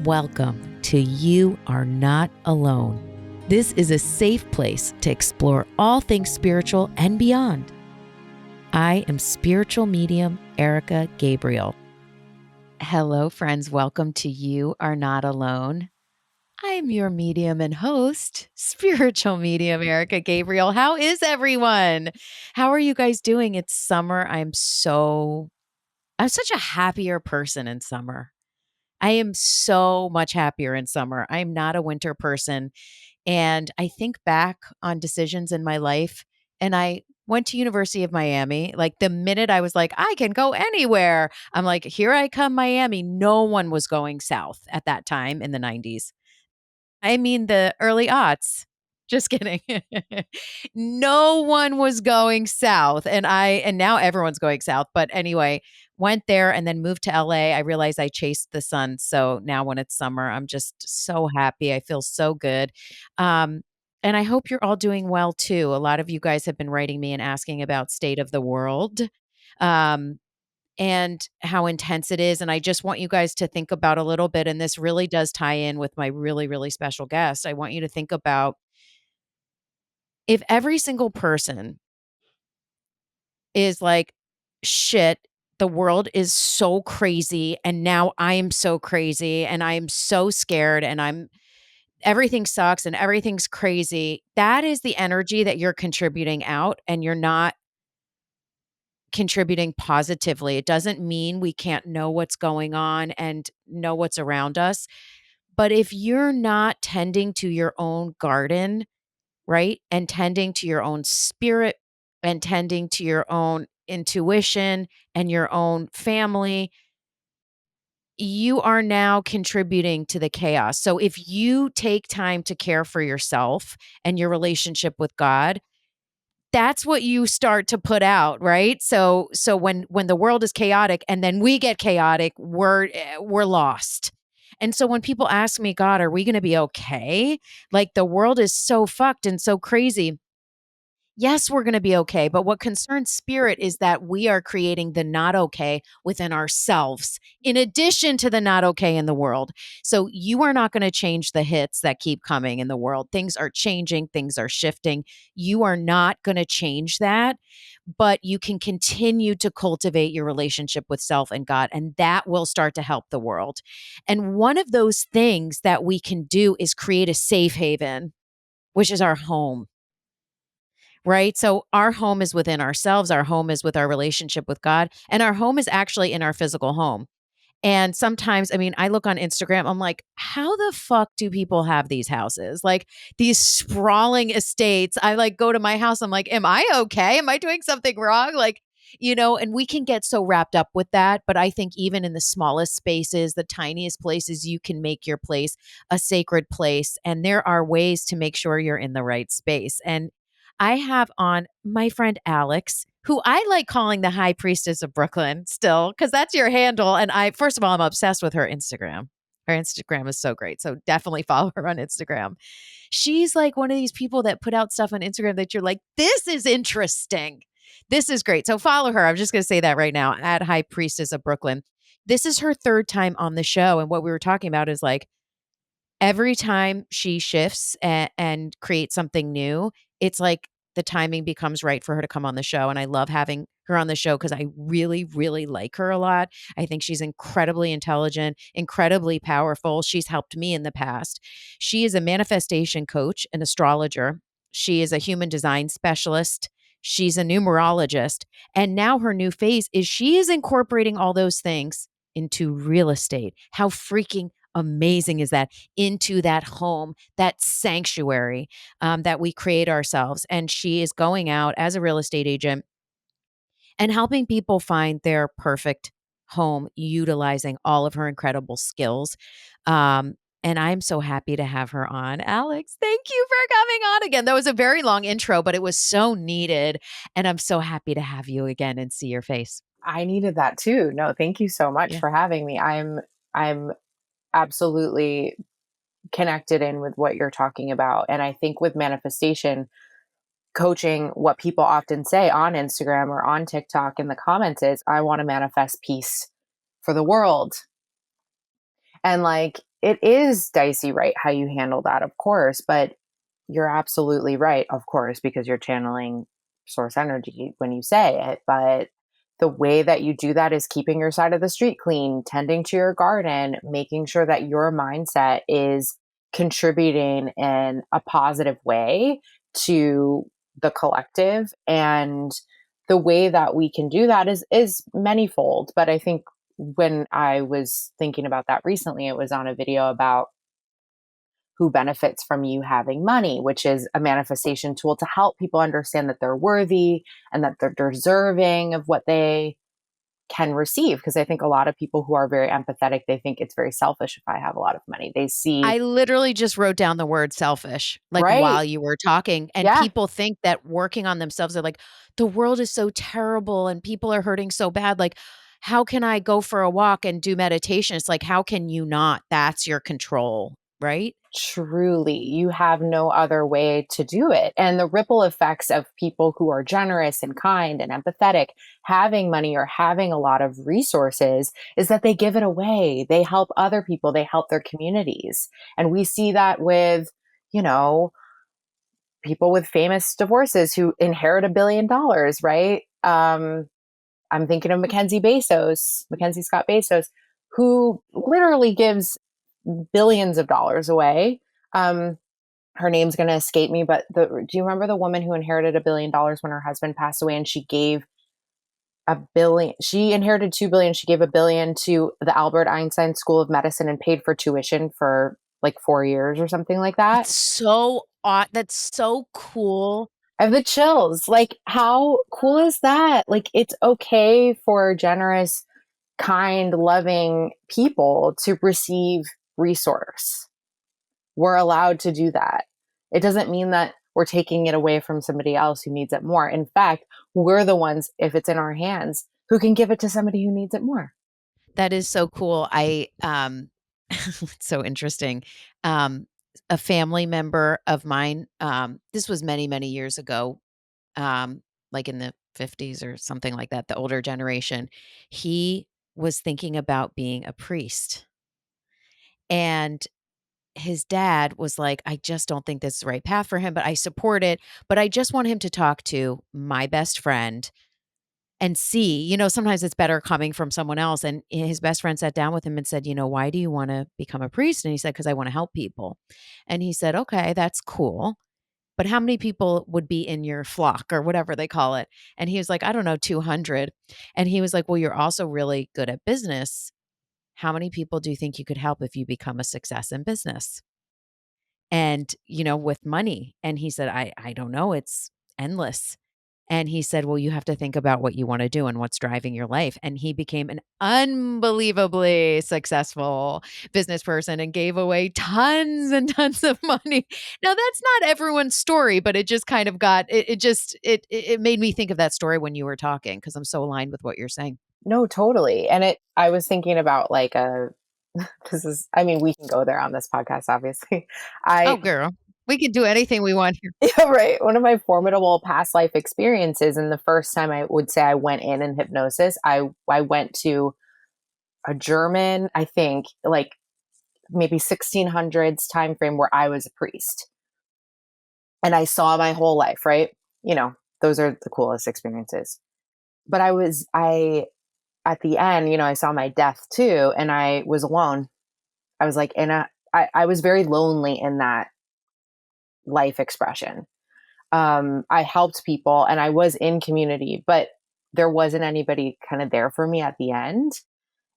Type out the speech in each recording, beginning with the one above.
Welcome to You Are Not Alone. This is a safe place to explore all things spiritual and beyond. I am spiritual medium Erika Gabriel. Hello, friends. Welcome to You Are Not Alone. I'm your medium and host, spiritual medium Erika Gabriel. How is everyone? How are you guys doing? It's summer. I'm such a happier person in summer. I am so much happier in summer. I'm not a winter person. And I think back on decisions in my life, and I went to University of Miami. Like the minute I was like, I can go anywhere, I'm like, here I come, Miami. No one was going south at that time in the 90s. I mean, the early aughts. Just kidding. No one was going south. And now everyone's going south. But anyway, went there and then moved to LA. I realized I chased the sun. So now when it's summer, I'm just so happy. I feel so good. Um, and I hope you're all doing well too. A lot of you guys have been writing me and asking about state of the world. Um, and how intense it is. And I just want you guys to think about a little bit. And this really does tie in with my really, really special guest. I want you to think about if every single person is like, shit, the world is so crazy. And now I am so crazy and I am so scared and everything sucks and everything's crazy. That is the energy that you're contributing out and you're not contributing positively. It doesn't mean we can't know what's going on and know what's around us. But if you're not tending to your own garden, right, and tending to your own spirit and tending to your own intuition and your own family, you are now contributing to the chaos. So if you take time to care for yourself and your relationship with God, that's what you start to put out, right? So when the world is chaotic and then we get chaotic, we're lost. And so when people ask me, God, are we going to be okay? Like the world is so fucked and so crazy. Yes, we're going to be okay. But what concerns spirit is that we are creating the not okay within ourselves, in addition to the not okay in the world. So you are not going to change the hits that keep coming in the world. Things are changing, things are shifting. You are not going to change that, but you can continue to cultivate your relationship with self and God, and that will start to help the world. And one of those things that we can do is create a safe haven, which is our home. Right. So our home is within ourselves. Our home is with our relationship with God. And our home is actually in our physical home. And sometimes, I mean, I look on Instagram, I'm like, how the fuck do people have these houses? Like these sprawling estates. I like go to my house. I'm like, am I okay? Am I doing something wrong? Like, and we can get so wrapped up with that. But I think even in the smallest spaces, the tiniest places, you can make your place a sacred place. And there are ways to make sure you're in the right space. And I have on my friend Alex, who I like calling the High Priestess of Brooklyn still, because that's your handle. And first of all, I'm obsessed with her Instagram. Her Instagram is so great. So definitely follow her on Instagram. She's like one of these people that put out stuff on Instagram that you're like, this is interesting. This is great. So follow her. I'm just going to say that right now at High Priestess of Brooklyn. This is her third time on the show. And what we were talking about is like, every time she shifts and creates something new, it's like the timing becomes right for her to come on the show. And I love having her on the show because I really, really like her a lot. I think she's incredibly intelligent, incredibly powerful. She's helped me in the past. She is a manifestation coach, an astrologer. She is a human design specialist. She's a numerologist. And now her new phase is she is incorporating all those things into real estate. How freaking amazing is that? Into that home, that sanctuary that we create ourselves. And she is going out as a real estate agent and helping people find their perfect home, utilizing all of her incredible skills. And I'm so happy to have her on. Alex, thank you for coming on again. That was a very long intro, but it was so needed. And I'm so happy to have you again and see your face. I needed that too. No, thank you so much Yeah. for having me. I'm absolutely connected in with what you're talking about. And I think with manifestation coaching, what people often say on Instagram or on TikTok in the comments is, I want to manifest peace for the world. And like, it is dicey, right? How you handle that, of course, but you're absolutely right, of course, because you're channeling source energy when you say it. But the way that you do that is keeping your side of the street clean, tending to your garden, making sure that your mindset is contributing in a positive way to the collective. And the way that we can do that is manyfold. But I think when I was thinking about that recently, it was on a video about who benefits from you having money, which is a manifestation tool to help people understand that they're worthy and that they're deserving of what they can receive. Because I think a lot of people who are very empathetic, they think it's very selfish if I have a lot of money. They see, I literally just wrote down the word selfish, like, right? while you were talking, and Yeah, people think that working on themselves are like, "The world is so terrible and people are hurting so bad, like, how can I go for a walk and do meditation?" It's like, how can you not? That's your control, right? truly. You have no other way to do it. And the ripple effects of people who are generous and kind and empathetic, having money or having a lot of resources, is that they give it away. They help other people, they help their communities. And we see that with, you know, people with famous divorces who inherit $1 billion, right? I'm thinking of Mackenzie Scott Bezos, who literally gives billions of dollars away. Um, her name's going to escape me, but do you remember the woman who inherited $1 billion when her husband passed away, and she gave a billion? She inherited 2 billion. She gave 1 billion to the Albert Einstein School of Medicine and paid for tuition for like 4 years or something like that. That's so cool. I have the chills. Like, how cool is that? Like, it's okay for generous, kind, loving people to receive resource. We're allowed to do that. It doesn't mean that we're taking it away from somebody else who needs it more. In fact, we're the ones, if it's in our hands, who can give it to somebody who needs it more. That is so cool. It's so interesting. Um, a family member of mine, this was many, many years ago, like in the 50s or something like that, the older generation, he was thinking about being a priest. And his dad was like, I just don't think this is the right path for him, but I support it. But I just want him to talk to my best friend and see, sometimes it's better coming from someone else. And his best friend sat down with him and said, why do you want to become a priest? And he said, because I want to help people. And he said, okay, that's cool. But how many people would be in your flock or whatever they call it? And he was like, I don't know, 200. And he was like, well, you're also really good at business. How many people do you think you could help if you become a success in business? And, with money. And he said, I don't know. It's endless. And he said, well, you have to think about what you want to do and what's driving your life. And he became an unbelievably successful business person and gave away tons and tons of money. Now, that's not everyone's story, but it just kind of it made me think of that story when you were talking because I'm so aligned with what you're saying. No, totally. And I was thinking about like this is, I mean, we can go there on this podcast, obviously. Oh, I, girl, we can do anything we want here. yeah, right. One of my formidable past life experiences, and the first time I would say I went in hypnosis, I went to a German, I think, like maybe 1600s time frame where I was a priest, and I saw my whole life. Right, you know, those are the coolest experiences. But I at the end, I saw my death too, and I was alone. I was like I was very lonely in that life expression. I helped people and I was in community, but there wasn't anybody kind of there for me at the end.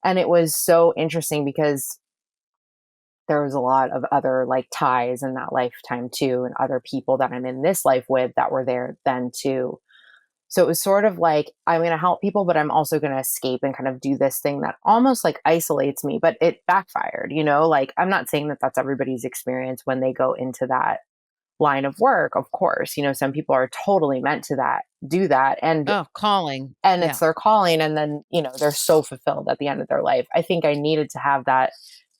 And it was so interesting because there was a lot of other like ties in that lifetime too, and other people that I'm in this life with that were there then too. So it was sort of like, I'm going to help people, but I'm also going to escape and kind of do this thing that almost like isolates me, but it backfired, like, I'm not saying that that's everybody's experience when they go into that line of work. Of course, some people are totally meant to do that. Oh, calling. And it's Yeah. their calling. And then, they're so fulfilled at the end of their life. I think I needed to have that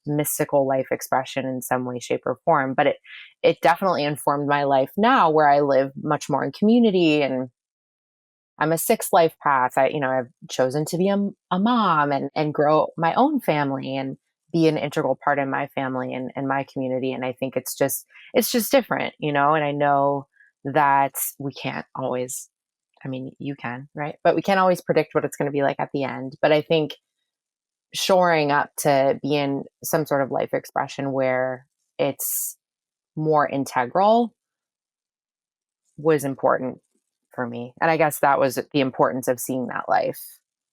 mystical life expression in some way, shape, or form. But it definitely informed my life now where I live much more in community, and I'm a sixth life path. I've chosen to be a mom and grow my own family and be an integral part in my family and my community. And I think it's just different, you know, and I know that we can't always, I mean, you can, right? But we can't always predict what it's going to be like at the end. But I think shoring up to be in some sort of life expression where it's more integral was important for me. And I guess that was the importance of seeing that life,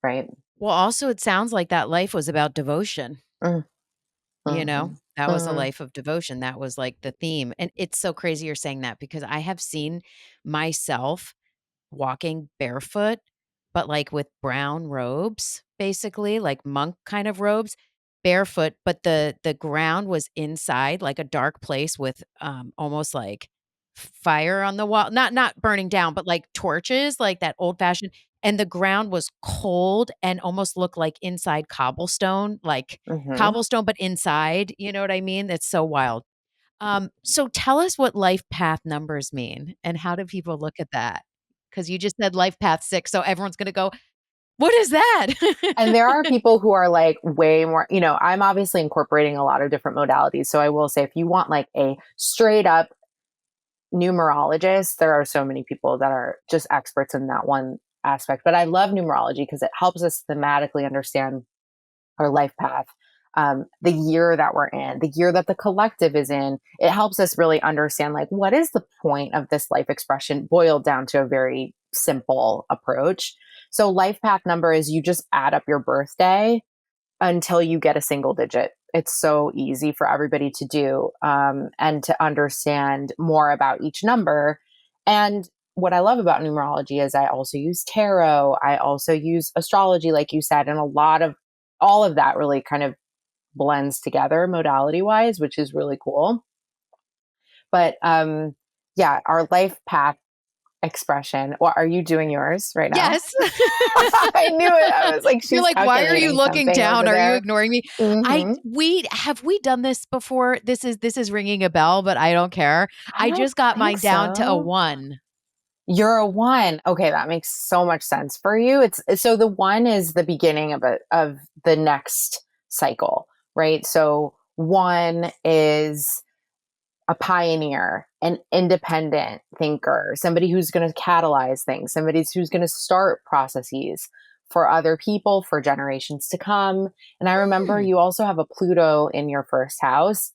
right? Well, also, it sounds like that life was about devotion, Mm, you know? mhm, That was a mhm, life of devotion. That was like the theme. And it's so crazy you're saying that because I have seen myself walking barefoot, but, like, with brown robes, basically, like monk kind of robes, barefoot, but the ground was inside, like a dark place with, almost like fire on the wall, not burning down, but like torches, like that old fashioned, and the ground was cold and almost looked like inside cobblestone, like mhm. cobblestone, but inside, you know what I mean? That's so wild. So tell us what life path numbers mean and how do people look at that? Because you just said life path 6, so everyone's gonna go, "What is that?" And there are people who are like way more, you know, I'm obviously incorporating a lot of different modalities. So I will say, if you want like a straight up numerologist, there are so many people that are just experts in that one aspect. But I love numerology because it helps us thematically understand our life path, the year that we're in, the year that the collective is in. It helps us really understand like what is the point of this life expression boiled down to a very simple approach. So life path number is you just add up your birthday until you get a single digit. It's so easy for everybody to do, and to understand more about each number. And what I love about numerology is I also use tarot. I also use astrology, like you said, and a lot of all of that really kind of blends together modality wise, which is really cool. But yeah, our life path expression. Well, are you doing yours right now? Yes. I knew it. I was like, You're she's like, "Why are you calculating looking something down? over Are you there. ignoring me?" I Hmm. we have we done this before? This is ringing a bell, but I don't care. I I don't just got think mine down to a so. 1. You're a one. Okay, that makes so much sense for you. It's so the one is the beginning of the next cycle, right? So one is a pioneer, an independent thinker, somebody who's going to catalyze things, somebody who's going to start processes for other people for generations to come. And I remember Hmm. you also have a Pluto in your first house.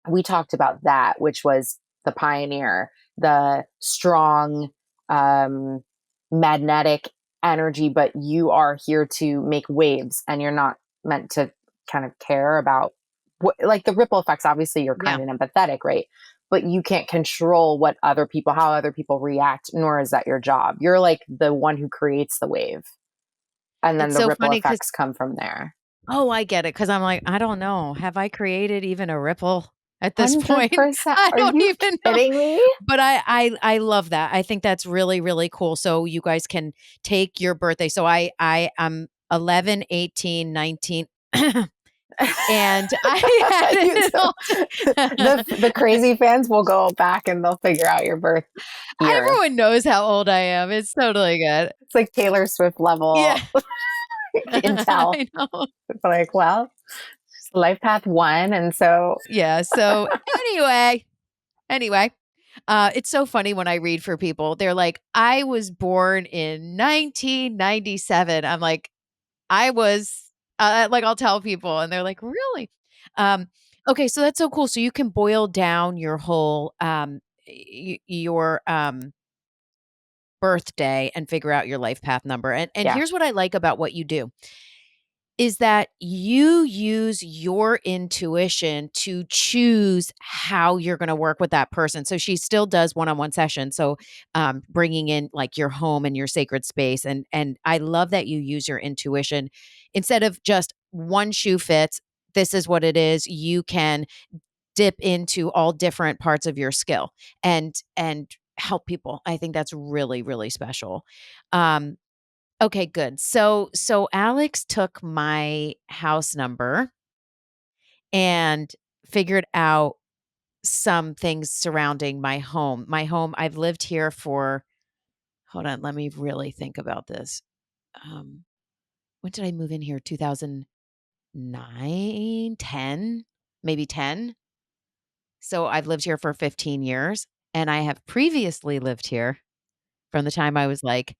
We talked about that, which was the pioneer, the strong, um, magnetic energy, but you are here to make waves and you're not meant to kind of care about what, like the ripple effects. Obviously, you're Yeah. kind and empathetic, right? But you can't control what other people, how other people react, nor is that your job. You're like the one who creates the wave, and then It's the so ripple funny because effects come from there. oh, I get it. Because 'cause I'm like, "I don't know. Have I created even a ripple at this point?" 100%. I Are don't you even know. kidding me? But I love that. I think that's really, really cool. So you guys can take your birthday. So I am 11, 18, 19, and I had You it all the crazy fans will go back and they'll figure out your birth year. everyone knows how old I am. It's totally good. It's like Taylor Swift Yeah. level intel. I know. It's like, well, life path one, and so Yeah, so anyway, it's so funny when I read for people. They're like, "I was born in 1997." I'm like, "I was," like, I'll tell people, and they're like, "Really?" Um, okay, so that's so cool. So you can boil down your whole, your, birthday and figure out your life path number, and yeah, here's what I like about what you do. Is that you use your intuition to choose how you're gonna work with that person. So she still does one-on-one sessions, so, bringing in, like, your home and your sacred space, and I love that you use your intuition. Instead of just one shoe fits, this is what it is, you can dip into all different parts of your skill and help people. I think that's really, really special. Um, Okay, good. So Alex took my house number and figured out some things surrounding my home. My home, I've lived here for hold on, let me really think about this. Um, when did I move in here? 2000. 9, 10, maybe 10. So I've lived here for 15 years, and I have previously lived here from the time I was like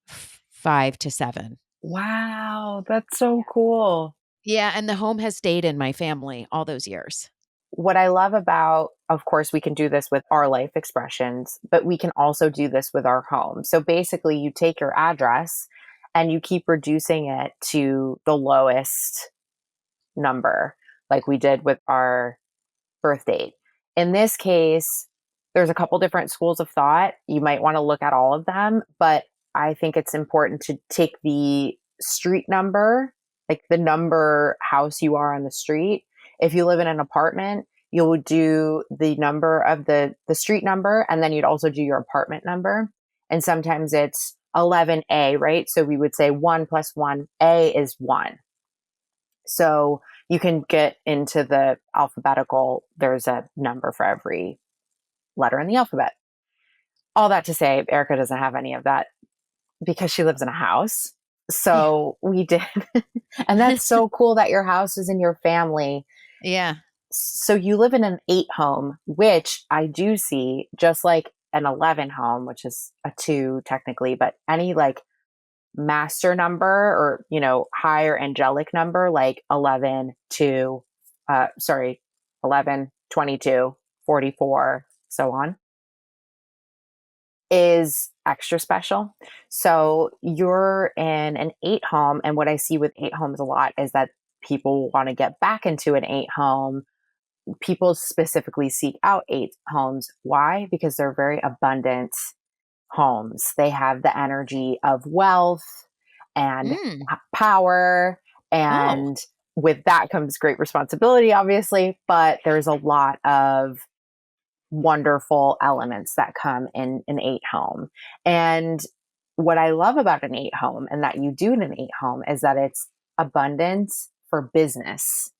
5 to 7. Wow, that's so cool. Yeah, and the home has stayed in my family all those years. What I love about, of course, we can do this with our life expressions, but we can also do this with our home. So basically, you take your address and you keep reducing it to the lowest number, like we did with our birth date. In this case, there's a couple different schools of thought. You might want to look at all of them, but I think it's important to take the street number, like the number house you are on the street. If you live in an apartment, you'll do the number of the street number, and then you'd also do your apartment number. And sometimes it's 11A, right? So we would say 1 plus 1A is 1. So you can get into the alphabetical, there's a number for every letter in the alphabet. All that to say, Erica doesn't have any of that because she lives in a house. Yeah. So we did. And that's so cool that your house is in your family. Yeah. So you live in an 8 home, which I do see just like an 11 home, which is a 2 technically, but any like master number or higher angelic number like 11 2 sorry 11 22 44 so on is extra special. So you're in an 8 home, and what I see with 8 homes a lot is that people want to get back into an 8 home. People specifically seek out 8 homes. Why? Because they're very abundant homes. They have the energy of wealth and Mm. power. Oh. And with that comes great responsibility, obviously, but there's a lot of wonderful elements that come in an 8 home. And what I love about an 8 home and that you do in an 8 home is that it's abundance for business.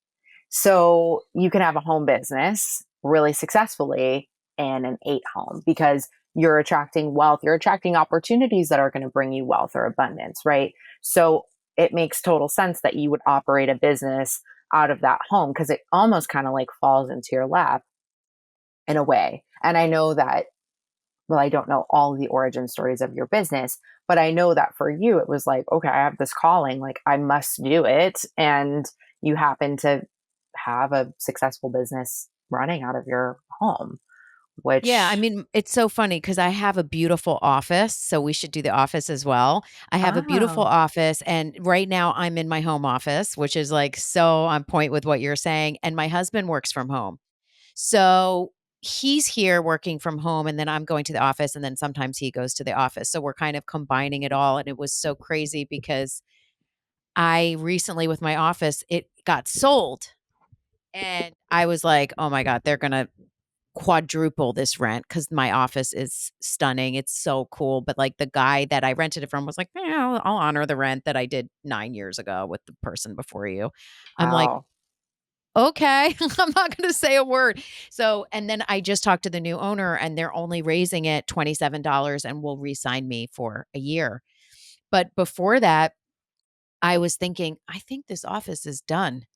So you can have a home business really successfully in an 8 home because you're attracting wealth, you're attracting opportunities that are going to bring you wealth or abundance, right? So it makes total sense that you would operate a business out of that home because it almost kind of like falls into your lap in a way. And I know that, well, I don't know all the origin stories of your business, but I know that for you, it was like, okay, I have this calling, like I must do it. And you happen to have a successful business running out of your home, Yeah, I which, mean, it's so funny because I have a beautiful office, so we should do the office as well. I have a beautiful oh, office, and right now I'm in my home office, which is like so on point with what you're saying. And my husband works from home. So he's here working from home, and then I'm going to the office, and then sometimes he goes to the office. So we're kind of combining it all. And it was so crazy because I recently, with my office, it got sold. And I was like, oh my God, they're going to quadruple this rent because my office is stunning. It's so cool. But like the guy that I rented it from was like, I'll honor the rent that I did 9 years ago with the person before you. I'm like, wow. okay, I'm not going to say a word. So, and then I just talked to the new owner and they're only raising it $27 and will re sign me for a year. But before that, I was thinking, I think this office is done.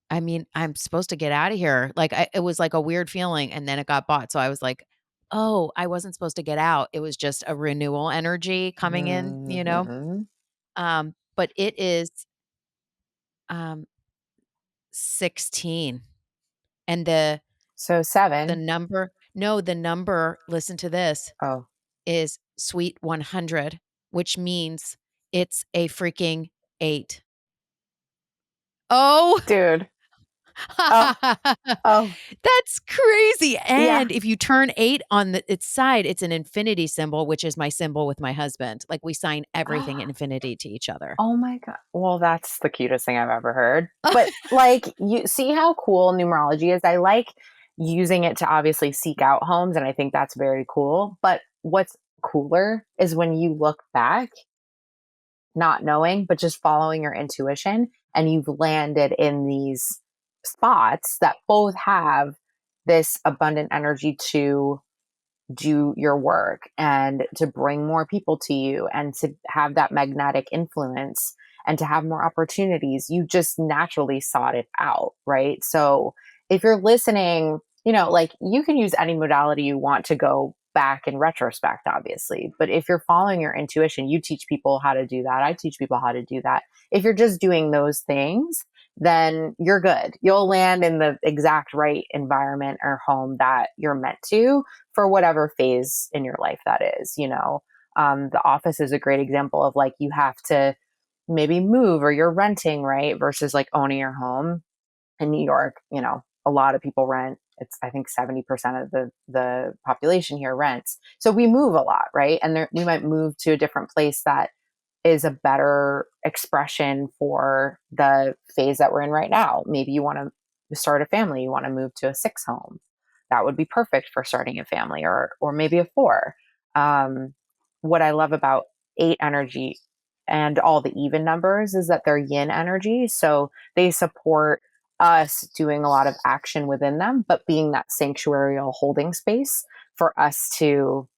I mean, I'm supposed to get out of here. Like, it was like a weird feeling, and then it got bought. So I was like, "Oh, I wasn't supposed to get out. It was just a renewal energy coming in, you know?" Mm-hmm. But it is, um, 16, and So the 7. number no, the number, listen to this, Oh, is Suite 100, which means it's a freaking 8. Oh! dude. Oh, oh, That's crazy, yeah. and if you turn 8 on its side, it's an infinity symbol, which is my symbol with my husband. Like, we sign everything infinity to each other. Oh my god. Well, that's the cutest thing I've ever heard. But, like, you see how cool numerology is? I like using it to obviously seek out homes, and I think that's very cool. But what's cooler is when you look back, not knowing, but just following your intuition, and you've landed in these spots that both have this abundant energy to do your work and to bring more people to you and to have that magnetic influence. and to have more opportunities. You just naturally sought it out, right? So if you're listening, like you can use any modality you want to go back in retrospect, obviously. But if you're following your intuition, you teach people how to do that. I teach people how to do that. If you're just doing those things, then you're good. You'll land in the exact right environment or home that you're meant to for whatever phase in your life that is. The office is a great example of like you have to maybe move or you're renting, right? Versus like owning your home. In New York, a lot of people rent. It's I think 70% of the population here rents. So we move a lot, right? And we might move to a different place that is a better expression for the phase that we're in right now. Maybe you want to start a family, you want to move to a 6 home. That would be perfect for starting a family, or maybe a 4. Um, what I love about 8 energy and all the even numbers is that they're yin energy. So they support us doing a lot of action within them, but being that sanctuarial holding space for us to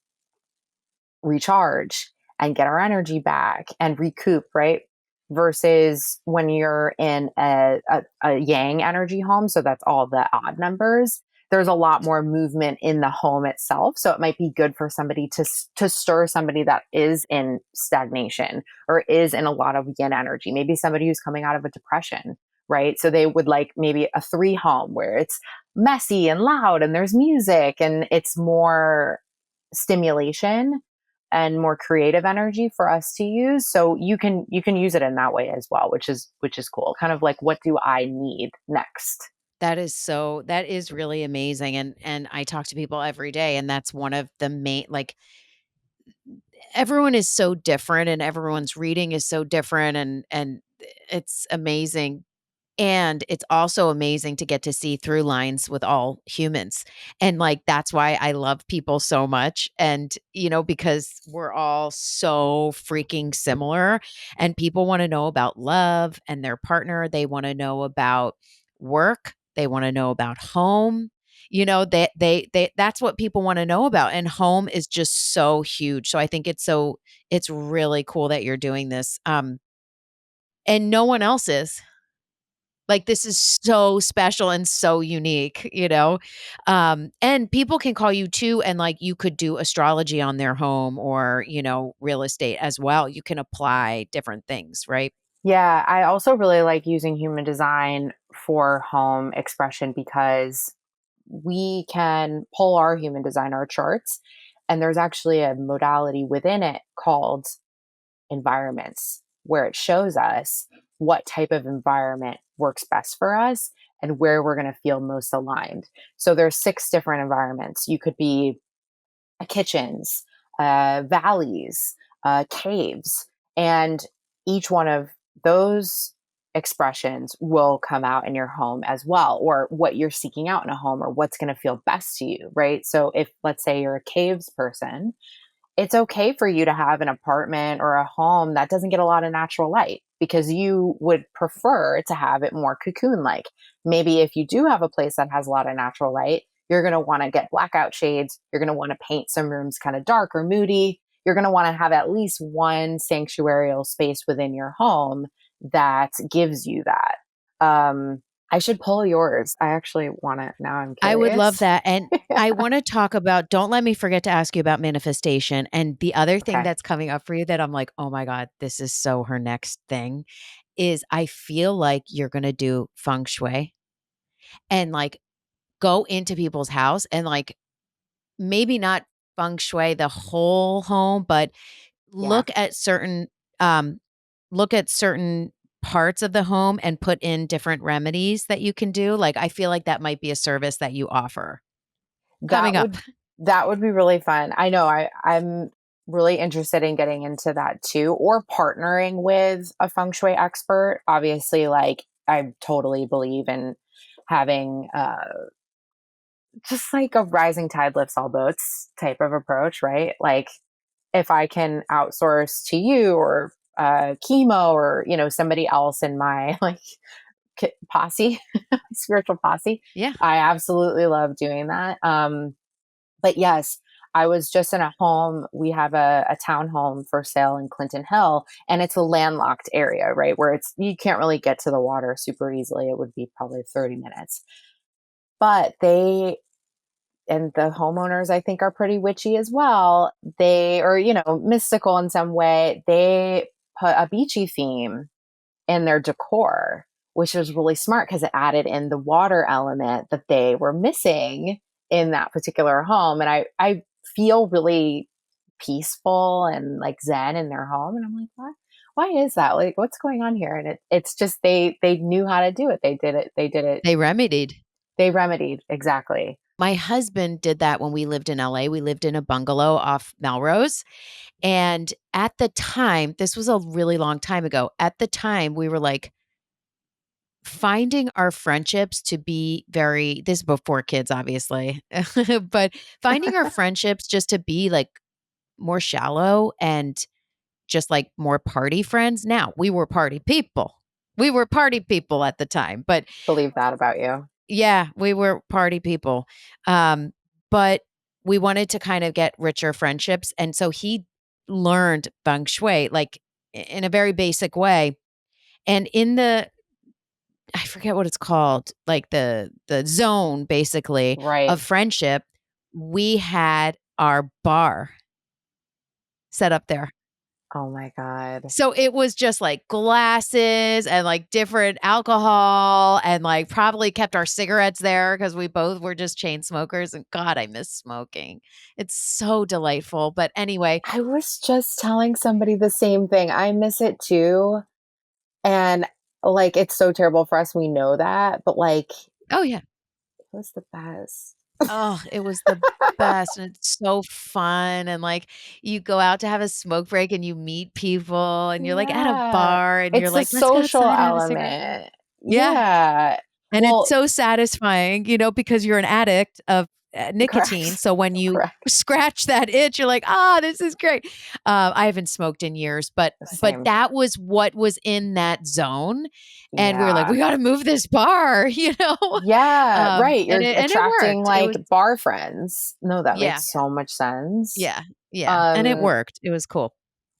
recharge and get our energy back and recoup, right? Versus when you're in a yang energy home, so that's all the odd numbers, there's a lot more movement in the home itself. So it might be good for somebody to stir somebody that is in stagnation or is in a lot of yin energy. Maybe somebody who's coming out of a depression, right? So they would like maybe a 3 home where it's messy and loud and there's music and it's more stimulation and more creative energy for us to use. So you can use it in that way as well, which is cool. Kind of like, what do I need next? That is really amazing, and I talk to people every day, and that's one of the main, like, everyone is so different and everyone's reading is so different, and it's amazing. And it's also amazing to get to see through lines with all humans. And like that's why I love people so much. And, because we're all so freaking similar and people want to know about love and their partner. They want to know about work. They want to know about home. They that's what people want to know about. And home is just so huge. So I think it's really cool that you're doing this. And no one else is. Like, this is so special and so unique. And people can call you too, and, like, you could do astrology on their home or, real estate as well. You can apply different things, right? Yeah, I also really like using human design for home expression because we can pull our human design, our charts, and there's actually a modality within it called environments where it shows us what type of environment works best for us and where we're going to feel most aligned. So there's 6 different environments. You could be kitchens, valleys, caves, and each one of those expressions will come out in your home as well, or what you're seeking out in a home, or what's going to feel best to you, right? So if, let's say, you're a caves person, it's okay for you to have an apartment or a home that doesn't get a lot of natural light because you would prefer to have it more cocoon like. Maybe if you do have a place that has a lot of natural light, you're going to want to get blackout shades. You're going to want to paint some rooms kind of dark or moody. You're going to want to have at least one sanctuarial space within your home that gives you that. I should pull yours. I actually want to, now I'm I would love curious. that, and I wanna talk about, don't let me forget to ask you about manifestation, and the other thing Okay. that's coming up for you that I'm like, "Oh my god, this is so her next thing," is I feel like you're gonna do feng shui and, like, go into people's house and, like, maybe not feng shui the whole home, but Yeah. look at certain, um look at certain parts of the home and put in different remedies that you can do. Like, I feel like that might be a service that you offer coming That up. would that would be really fun. I know I'm really interested in getting into that too, or partnering with a feng shui expert. Obviously, like I totally believe in having just like a rising tide lifts all boats type of approach, right? Like if I can outsource to you or chemo or somebody else in my like posse, spiritual posse, Yeah. I absolutely love doing that. But yes, I was just in a home. We have a townhome for sale in Clinton Hill, and it's a landlocked area, right? Where you can't really get to the water super easily. It would be probably 30 minutes. But and the homeowners, I think, are pretty witchy as well. They are, mystical in some way. They put a beachy theme in their decor, which was really smart because it added in the water element that they were missing in that particular home. And I feel really peaceful and like zen in their home. And I'm like, what? Why is that? Like, what's going on here? And it's just they knew how to do it. They did it. They did it. They remedied. They remedied exactly. My husband did that when we lived in LA. We lived in a bungalow off Melrose. And at the time, this was a really long time ago. At the time, we were like finding our friendships to be this is before kids, obviously, but finding our friendships just to be like more shallow and just like more party friends. Now, we were party people. We were party people at the time, but Believe that about you. yeah, we were party people. Um, but we wanted to kind of get richer friendships. And so he learned feng shui, like in a very basic way. And I forget what it's called, like the zone basically Right. of friendship, we had our bar set up there. Oh my God. So it was just like glasses and like different alcohol and like probably kept our cigarettes there because we both were just chain smokers. And God, I miss smoking. It's so delightful. But anyway, I was just telling somebody the same thing. I miss it too. And like, it's so terrible for us. We know that, but like, oh yeah. it was the best. Oh, it was the best, and it's so fun, and, like, you go out to have a smoke break, and you meet people, and you're, like, at a Yeah. bar, and you're It's the like, "Let's go social outside and have a cigarette." element. Yeah, Yeah. and it's Well, so satisfying, because you're an addict of, nicotine, correct. so when you Correct. scratch that itch, you're like, "Ah, this is great." I haven't smoked in years, but Same. that was what was in that zone, and we were like, Yeah. "We gotta move this bar," you know? Yeah. Right. And You're it attracting worked. It like was bar friends. No, that yeah. makes so much sense. Yeah, yeah, and it Um, worked. It was cool.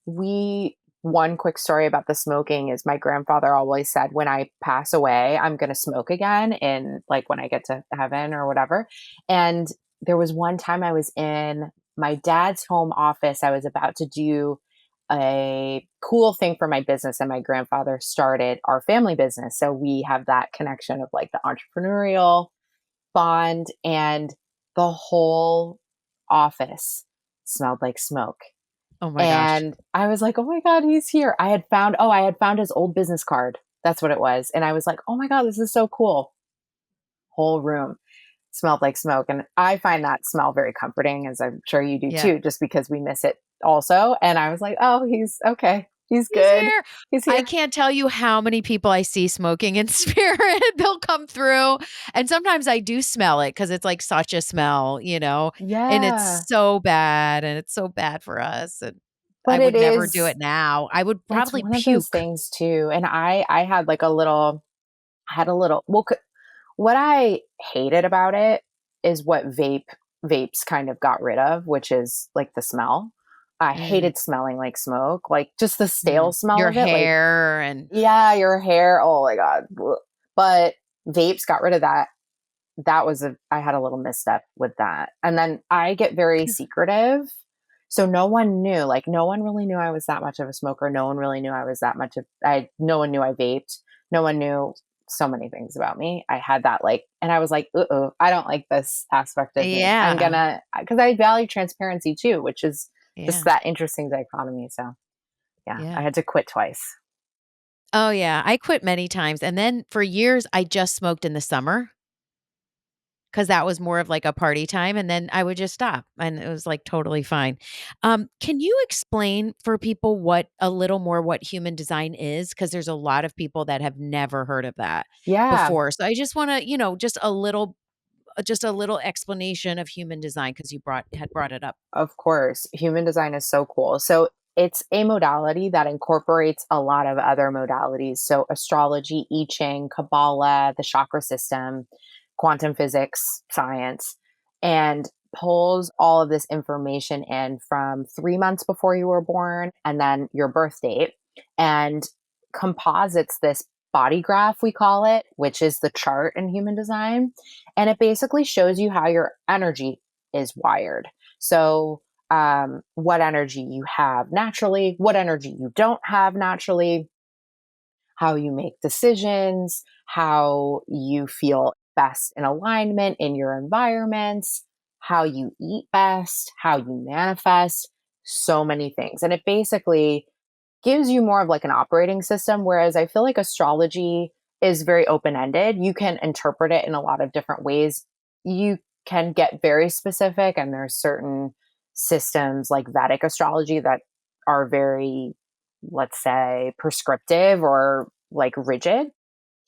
we One quick story about the smoking is my grandfather always said, when I pass away, I'm going to smoke again, and like when I get to heaven or whatever. And there was one time I was in my dad's home office. I was about to do a cool thing for my business, and my grandfather started our family business. So we have that connection of like the entrepreneurial bond, and the whole office smelled like smoke. Oh my gosh. And I was like, "Oh my god, he's here." I had found his old business card. That's what it was. And I was like, "Oh my god, this is so cool." Whole room smelled like smoke, and I find that smell very comforting, as I'm sure you do Yeah. too, just because we miss it also. And I was like, "Oh, he's okay. He's He's good. here. He's I here." can't tell you how many people I see smoking in spirit. They'll come through, and sometimes I do smell it because it's, like, such a smell, and it's Yeah. so bad, and it's so bad for us, and I But would never do it now. I would it's probably one of those puke. things too. And I had like a little I had a little well what I hated about it is what vapes kind of got rid of, which is like the smell. I Mm, hated smelling like smoke, like just the stale mm. smell Your of it. Like, hair and yeah, your hair. Oh my God. Blech. But vapes got rid of that. I had a little misstep with that. And then I get very secretive. So no one knew, like, no one really knew I was that much of a smoker. No one really knew I was that much no one knew I vaped. No one knew so many things about me. I had that, like, and I was like, I don't like this aspect of me. I'm yeah, gonna, because I value transparency too, which is just yeah, that interesting dichotomy. So yeah, I yeah. had to quit twice. Oh, yeah, I quit many times, and then for years, I just smoked in the summer. 'Cause that was more of like a party time, and then I would just stop, and it was, like, totally fine. Can you explain for people a little more what human design is? Because there's a lot of people that have never heard of that Yeah, before. So I just wanna, just a little explanation of human design because you brought it up. of course. Human design is so cool. So it's a modality that incorporates a lot of other modalities. So astrology, I Ching, Kabbalah, the chakra system, quantum physics, science. And pulls all of this information in from 3 months before you were born and then your birth date and composites this body graph, we call it, which is the chart in human design. And it basically shows you how your energy is wired. So, what energy you have naturally, what energy you don't have naturally, how you make decisions, how you feel best in alignment in your environments, how you eat best, how you manifest, so many things. And it basically gives you more of like an operating system, whereas I feel like astrology is very open ended. You can interpret it in a lot of different ways. You can get very specific, and there's certain systems like Vedic astrology that are very, let's say, prescriptive or like rigid.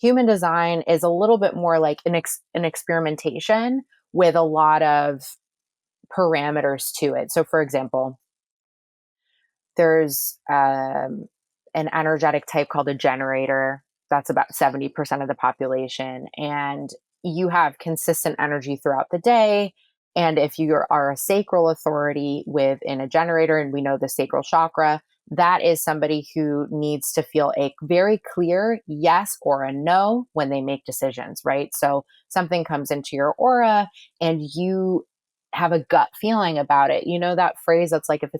Human design is a little bit more like an experimentation with a lot of parameters to it. So, for example, there's an energetic type called a generator. That's about 70% of the population. And you have consistent energy throughout the day. And if you are a sacral authority within a generator, and we know the sacral chakra, that is somebody who needs to feel a very clear yes or a no when they make decisions, right? So something comes into your aura and you have a gut feeling about it. You know that phrase that's like if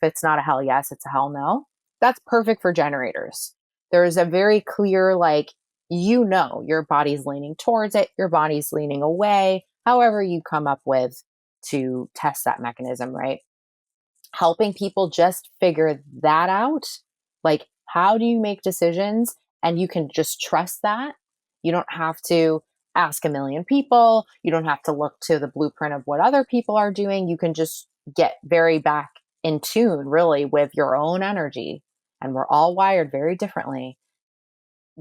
it's not a hell yes, it's a hell no. That's perfect for generators. There's a very clear like your body's leaning towards it, your body's leaning away, however you come up with to test that mechanism, right? Helping people just figure that out. Like, how do you make decisions? And you can just trust that. You don't have to ask a million people. You don't have to look to the blueprint of what other people are doing. You can just get very back in tune, really, with your own energy. And we're all wired very differently.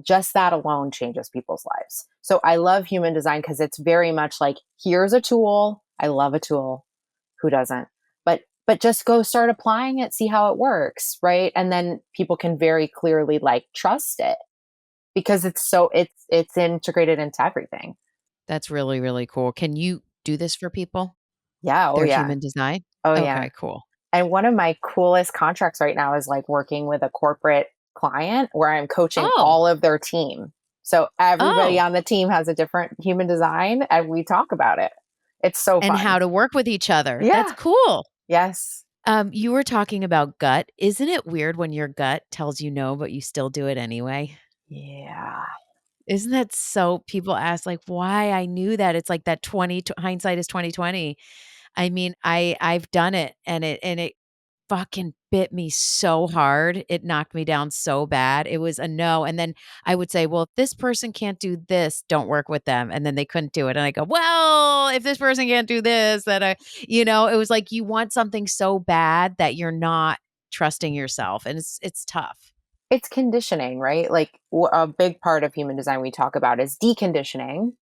Just that alone changes people's lives. So I love human design because it's very much like, here's a tool. I love a tool. Who doesn't? But just go start applying it, see how it works, right? And then people can very clearly like trust it because it's integrated into everything. That's really, really cool. Can you do this for people? Yeah, oh Their yeah. human design? Oh yeah. Okay, cool. And one of my coolest contracts right now is like working with a corporate client where I'm coaching Oh, all of their team. So everybody oh, on the team has a different human design and we talk about it. It's so and fun. how to work with each other. That's Yeah. cool. Yes. You were talking about gut. Isn't it weird when your gut tells you no, but you still do it anyway? Yeah. Isn't that so people ask like why I knew that. It's like that 20 hindsight is 2020. I mean, I've done it and it fucking bit me so hard. It knocked me down so bad. It was a no. And then I would say, well, if this person can't do this, don't work with them. And then they couldn't do it. And I go, well, if this person can't do this, then it was like you want something so bad that you're not trusting yourself. And it's tough. It's conditioning, right? Like a big part of human design we talk about is deconditioning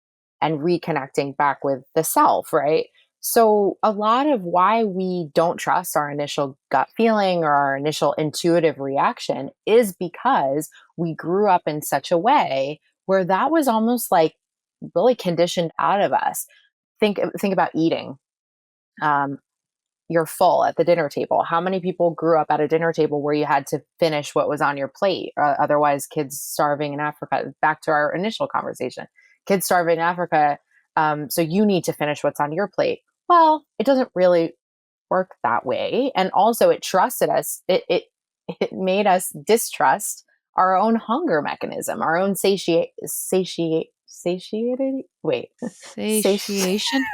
and reconnecting back with the self, right? So, a lot of why we don't trust our initial gut feeling or our initial intuitive reaction is because we grew up in such a way where that was almost like really conditioned out of us. Think about eating. Um, you're full at the dinner table. How many people grew up at a dinner table where you had to finish what was on your plate? Otherwise, kids starving in Africa. Back to our initial conversation, kids starving in Africa. So you need to finish what's on your plate. Well, it doesn't really work that way. And also, it trusted us. It made us distrust our own hunger mechanism, our own satiated. Wait, satiated. Satiation.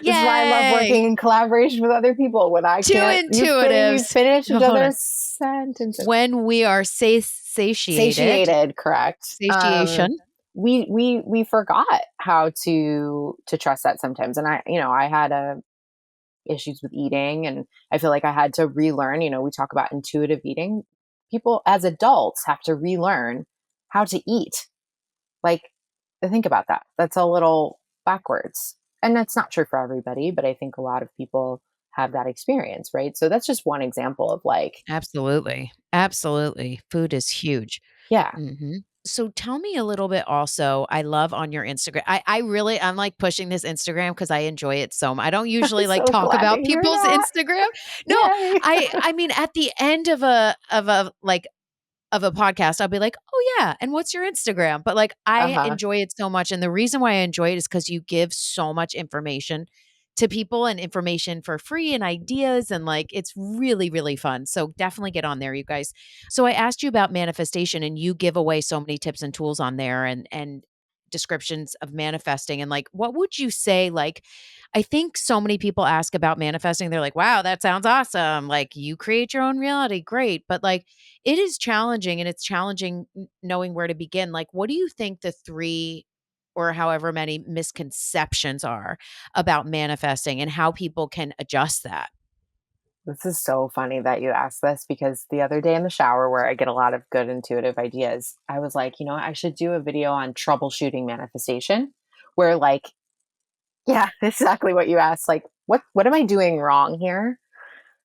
This is why I love Yay. working in collaboration with other people. When I Two can't, you intuitives. finish each Hold on. other's sentences. When we are satiated, Satiated, correct. satiation. We forgot how to trust that sometimes, and I had issues with eating, and I feel like I had to relearn. We talk about intuitive eating. People as adults have to relearn how to eat. Like, think about that. That's a little backwards. And that's not true for everybody, but I think a lot of people have that experience, right? So that's just one example of like, Absolutely. Absolutely. Food is huge. yeah, Mhm. So tell me a little bit also, I love on your Instagram. I really I'm like pushing this Instagram because I enjoy it so much. I don't I'm usually like so talk glad to about hear people's that. Instagram. No, Yay. I mean at the end of a podcast, I'll be like, "Oh yeah, and what's your Instagram?" But like I Uh-huh. enjoy it so much and the reason why I enjoy it is cuz you give so much information to people and information for free and ideas and like it's really really fun. So definitely get on there you guys. So I asked you about manifestation and you give away so many tips and tools on there and descriptions of manifesting and like what would you say like I think so many people ask about manifesting they're like wow that sounds awesome like you create your own reality great but like it is challenging and it's challenging knowing where to begin. Like, what do you think the three or however many misconceptions are about manifesting and how people can adjust that? This is so funny that you asked this because the other day in the shower, where I get a lot of good intuitive ideas, I was like, you know what? I should do a video on troubleshooting manifestation, where like, yeah, exactly what you asked. Like, what am I doing wrong here?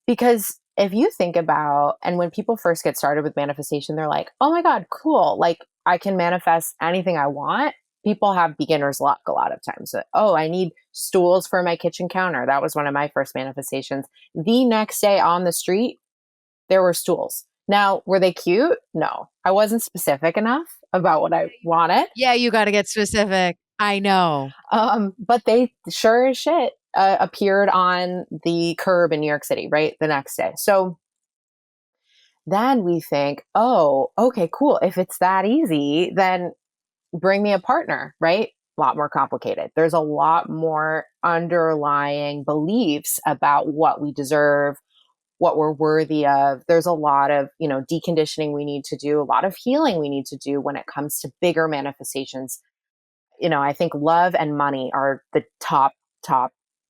Because if you think about, and when people first get started with manifestation, they're like, oh my God, cool. Like I can manifest anything I want. People have beginner's luck a lot of times. Oh, I need stools for my kitchen counter. That was one of my first manifestations. The next day on the street, there were stools. Now, were they cute? No, I wasn't specific enough about what I wanted. Yeah, you got to get specific. I know. But they sure as shit appeared on the curb in New York City, right? The next day. So then we think, oh, okay, cool. If it's that easy, then bring me a partner, right? A lot more complicated. There's a lot more underlying beliefs about what we deserve, what we're worthy of. There's a lot of, deconditioning we need to do, a lot of healing we need to do when it comes to bigger manifestations. I think love and money are the top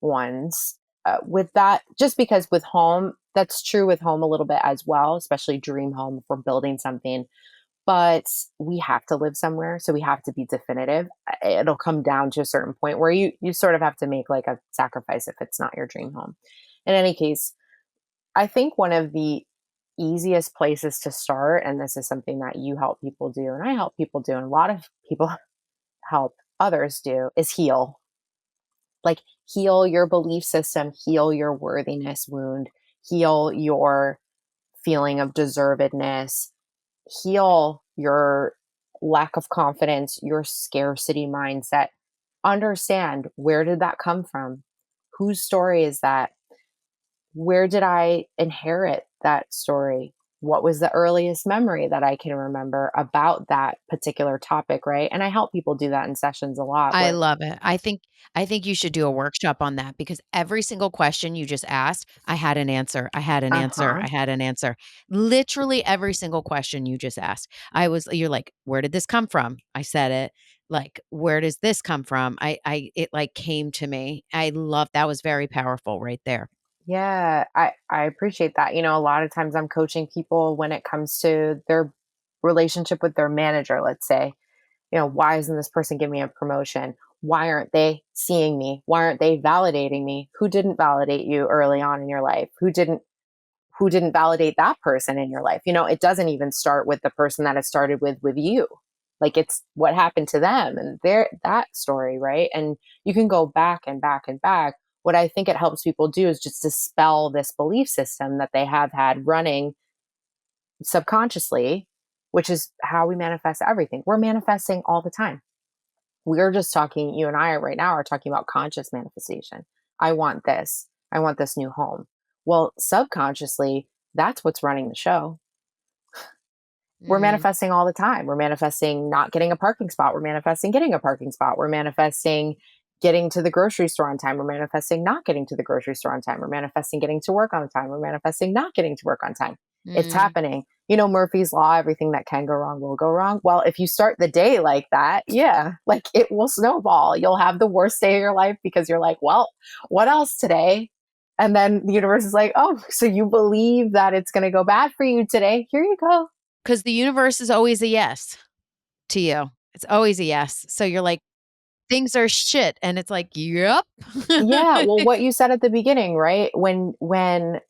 ones. With that, just because with home, that's true with home a little bit as well, especially dream home if we're building something. But we have to live somewhere, so we have to be definitive. It'll come down to a certain point where you sort of have to make like a sacrifice if it's not your dream home. In any case, I think one of the easiest places to start, and this is something that you help people do, and I help people do, and a lot of people help others do, is heal. Like, heal your belief system, heal your worthiness wound, heal your feeling of deservedness, heal your lack of confidence, your scarcity mindset. Understand, where did that come from? Whose story is that? Where did I inherit that story? What was the earliest memory that I can remember about that particular topic, right? And I help people do that in sessions a lot I where, love it. I think you should do a workshop on that because every single question you just asked, I had an answer. I had an answer. uh-huh. I had an answer. Literally every single question you just asked. You're like, "Where did this come from?" I said it. Like, "Where does this come from?" It like came to me. I love that was very powerful right there. Yeah, I appreciate that. A lot of times I'm coaching people when it comes to their relationship with their manager, let's say. Why isn't this person giving me a promotion? Why aren't they seeing me? Why aren't they validating me? Who didn't validate you early on in your life? Who didn't validate that person in your life? It doesn't even start with the person that it started with you. Like, it's what happened to them and their that story, right? And you can go back and back and back. What I think it helps people do is just dispel this belief system that they have had running subconsciously, which is how we manifest everything. We're manifesting all the time. We're just talking, you and I right now are talking about conscious manifestation. I want this. I want this new home. Well, subconsciously, that's what's running the show. We're Mhm. manifesting all the time. We're manifesting not getting a parking spot. We're manifesting getting a parking spot. We're manifesting getting to the grocery store on time. We're manifesting not getting to the grocery store on time. We're manifesting getting to work on time. We're manifesting not getting to work on time. It's Mm. happening. Murphy's Law, everything that can go wrong will go wrong. Well, if you start the day like that, yeah, like it will snowball. You'll have the worst day of your life because you're like, well, what else today? And then the universe is like, oh, so you believe that it's going to go bad for you today? Here you go. 'Cause the universe is always a yes to you. It's always a yes. So you're like, "Things are shit," and it's like, "Yep." Yeah, well, what you said at the beginning, right? When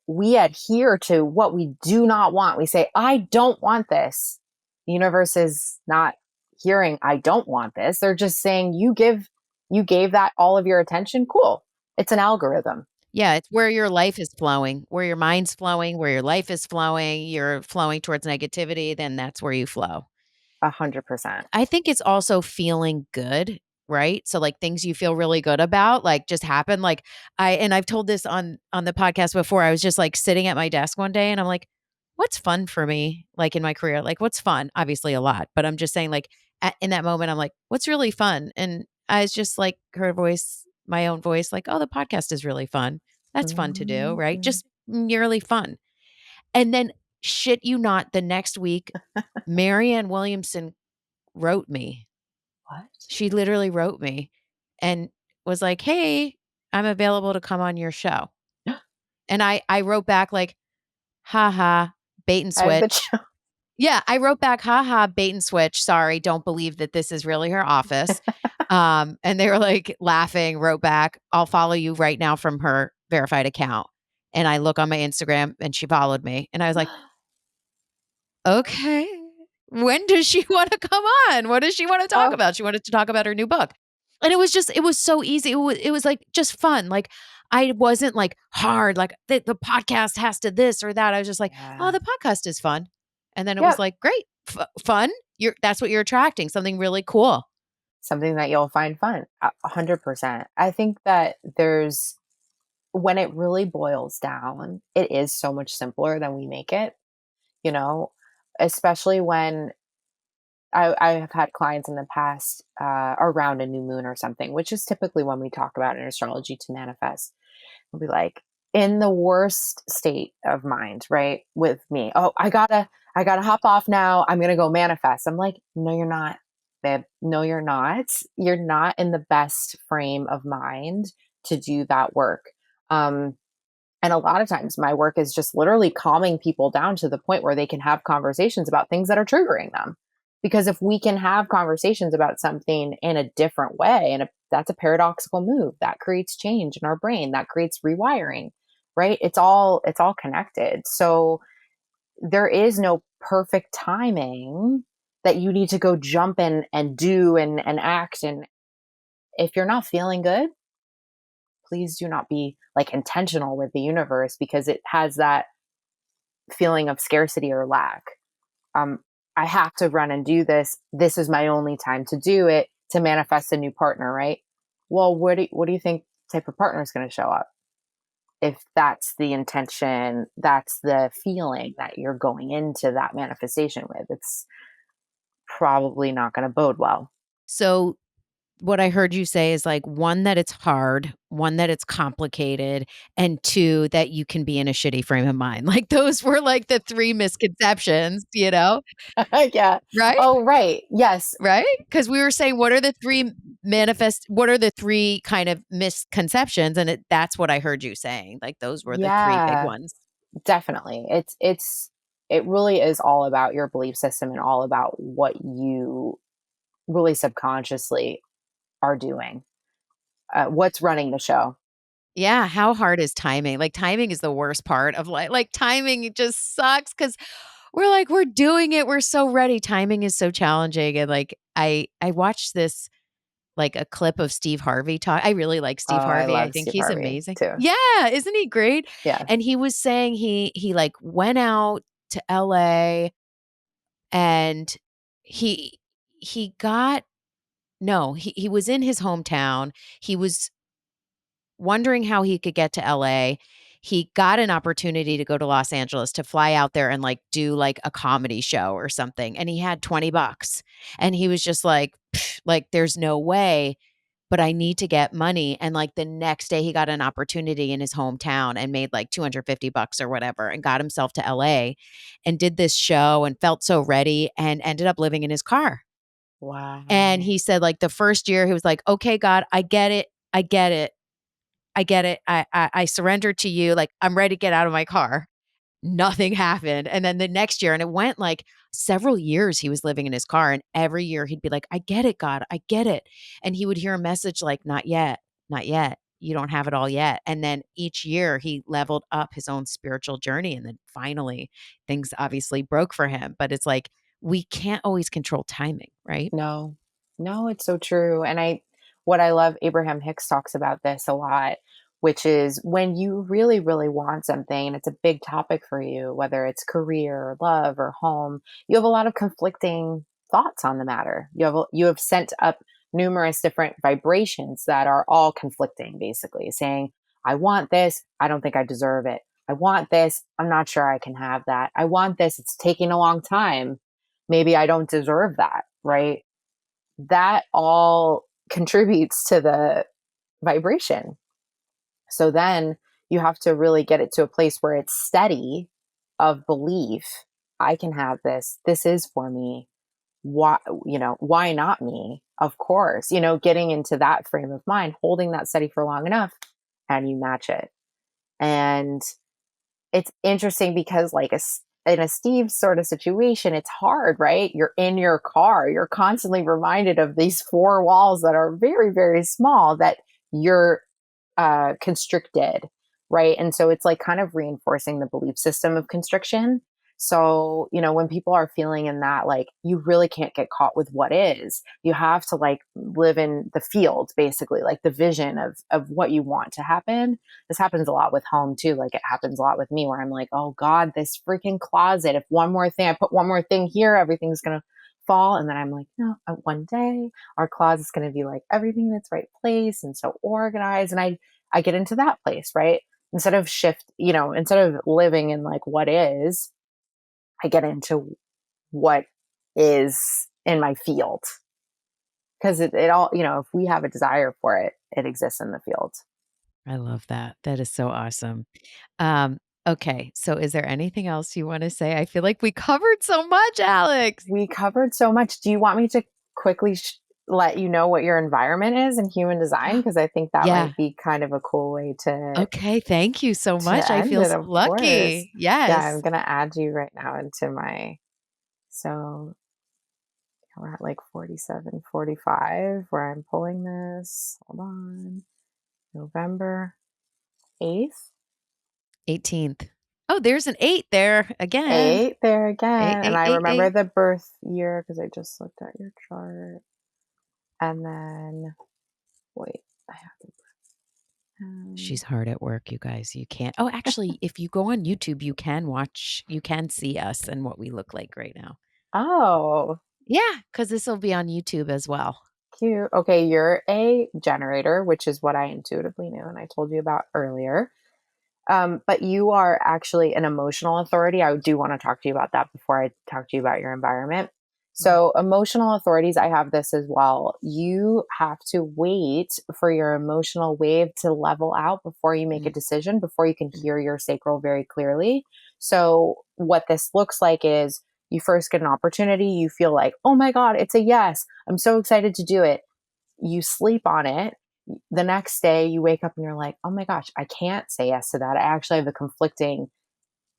we adhere to what we do not want, we say, "I don't want this." The universe is not hearing, I don't want this. They're just saying, you gave that all of your attention. Cool. It's an algorithm. Yeah, it's where your life is flowing, where your mind's flowing, where your life is flowing, you're flowing towards negativity, then that's where you flow. 100%. I think it's also feeling good, right? So, like, things you feel really good about, like, just happen, like, I've told this on the podcast before, I was just, like, sitting at my desk one day, and I'm like, "What's fun for me?" Like, in my career, like, "What's fun?" Obviously, a lot, but I'm just saying, like, in that moment, I'm like, "What's really fun?" And I was just, like, her voice, my own voice, like, "Oh, the podcast is really fun. That's fun to do," right? Mhm. Just merely fun. And then, shit you not, the next week, Marianne Williamson wrote me. What? She literally wrote me and was like, "Hey, I'm available to come on your show." And I wrote back like, "Ha ha, bait and I have switch." the ch- Yeah, I wrote back, "Ha ha, bait and switch. Sorry, don't believe that this is really her office." And they were like laughing, wrote back, "I'll follow you right now from her verified account." And I look on my Instagram and she followed me. And I was like, "Okay. When does she wanna come on? What does she wanna talk Oh, about?" She wanted to talk about her new book. And it was so easy. It was, like, just fun. Like, I wasn't, like, hard, like, the podcast has to this or that. I was just like, "Oh, yeah. the podcast is fun." And then it was Yep. like, "Great. Fun? That's what you're attracting, something really cool." Something that you'll find fun. 100%. I think that when it really boils down, it is so much simpler than we make it, you know, especially when I have had clients in the past around a new moon or something, which is typically when we talk about in astrology to manifest. We'll be like, in the worst state of mind, right? With me, oh, I gotta hop off now. I'm gonna go manifest. I'm like, no, you're not, babe. No, you're not. You're not in the best frame of mind to do that work. Um, and a lot of times my work is just literally calming people down to the point where they can have conversations about things that are triggering them. Because if we can have conversations about something in a different way, that's a paradoxical move that creates change in our brain, that creates rewiring, right? It's all connected. So there is no perfect timing that you need to go jump in and do and act. And if you're not feeling good, please do not be like intentional with the universe because it has that feeling of scarcity or lack. Um, I have to run and do this. This is my only time to do it to manifest a new partner, right? Well, what do you think type of partner is going to show up? If that's the intention, that's the feeling that you're going into that manifestation with, it's probably not going to bode well. So, what I heard you say is, like, 1, that it's hard, 1, that it's complicated, and 2, that you can be in a shitty frame of mind. Like, those were, like, the 3 misconceptions, Yeah. right? Oh, right. Yes. Right? Because we were saying, what are the 3 kind of misconceptions? And that's what I heard you saying, like, those were the 3 big Yeah. ones. Definitely. It really is all about your belief system and all about what you really subconsciously are doing. What's running the show. Yeah, how hard is timing? Like, timing is the worst part of like, timing it just sucks because we're like, we're doing it, we're so ready. Timing is so challenging, and, like, I watched this, like, a clip of Steve Harvey talk. I really like Oh, Steve I Harvey, I love think Steve he's Harvey amazing. too. Yeah, isn't he great? Yeah. And he was saying like, went out to LA and he he got no, he was in his hometown. He was wondering how he could get to LA. He got an opportunity to go to Los Angeles to fly out there and, like, do, like, a comedy show or something, and he had 20 bucks. And he was just like, "Pff, like, there's no way, but I need to get money." And, like, the next day he got an opportunity in his hometown and made, like, 250 bucks or whatever and got himself to LA and did this show and felt so ready and ended up living in his car. And Wow. he said, like, the first year he was like, "Okay, God, I get it. I get it. I get it. I surrender to you. Like, I'm ready to get out of my car." Nothing happened. And then the next year, and it went like several years he was living in his car. And every year he'd be like, "I get it, God. I get it." And he would hear a message like, "Not yet. Not yet. You don't have it all yet." And then each year he leveled up his own spiritual journey. And then finally things obviously broke for him. But it's like we can't always control timing, right? No. No, it's so true, and what I love, Abraham Hicks talks about this a lot, which is when you really, really want something and it's a big topic for you, whether it's career or love or home, you have a lot of conflicting thoughts on the matter. You have sent up numerous different vibrations that are all conflicting, basically, saying, "I want this, I don't think I deserve it. I want this, I'm not sure I can have that. I want this, it's taking a long time. Maybe I don't deserve that," right? That all contributes to the vibration. So then you have to really get it to a place where it's steady of belief. I can have this. This is for me. Why, why not me? Of course, getting into that frame of mind, holding that steady for long enough, and you match it. And it's interesting because in a Steve sort of situation, it's hard, right? You're in your car, you're constantly reminded of these four walls that are very, very small that you're constricted, right? And so it's like kind of reinforcing the belief system of constriction. So, when people are feeling in that, like, you really can't get caught with what is. You have to like live in the field, basically, like the vision of what you want to happen. This happens a lot with home too. Like it happens a lot with me where I'm like, oh God, this freaking closet. If one more thing, I put one more thing here, everything's gonna fall. And then I'm like, no, one day our closet's gonna be like everything in its right place and so organized. And I get into that place, right? Instead of living in like what is, I get into what is in my field. Because it all, if we have a desire for it, it exists in the field. I love that. That is so awesome. Um, okay, so is there anything else you wanna say? I feel like we covered so much, Alex. We covered so much. Do you want me to quickly let you know what your environment is in human design? Because I think that Yeah. might be kind of a cool way Okay, thank you so much. to I end feel it, so of course. lucky. Yeah, I'm Yes. gonna add you right now into so we're at like 47:45 where I'm pulling this. Hold on. November 8th. 18th. Oh, there's an 8 there again. 8 there 8, again. And 8, I 8, remember 8. the birth year because I just looked at your chart. And then, wait, I have to. She's hard at work, you guys. You can't Oh, actually, if you go on YouTube, you can see us and what we look like right now. Oh, Yeah, because 'cause this'll be on YouTube as well. cute. Okay, you're a generator, which is what I intuitively knew and I told you about earlier. But you are actually an emotional authority. I do want to talk to you about that before I talk to you about your environment. Mhm, So, emotional authorities, I have this as well. You have to wait for your emotional wave to level out before you make a mm, decision, before you can mm, hear your sacral very clearly. So, what this looks like is you first get an opportunity, you feel like, oh my God, it's a yes. I'm so excited to do it. You sleep on it. The next day you wake up and you're like, oh my gosh, I can't say yes to that. I actually have a conflicting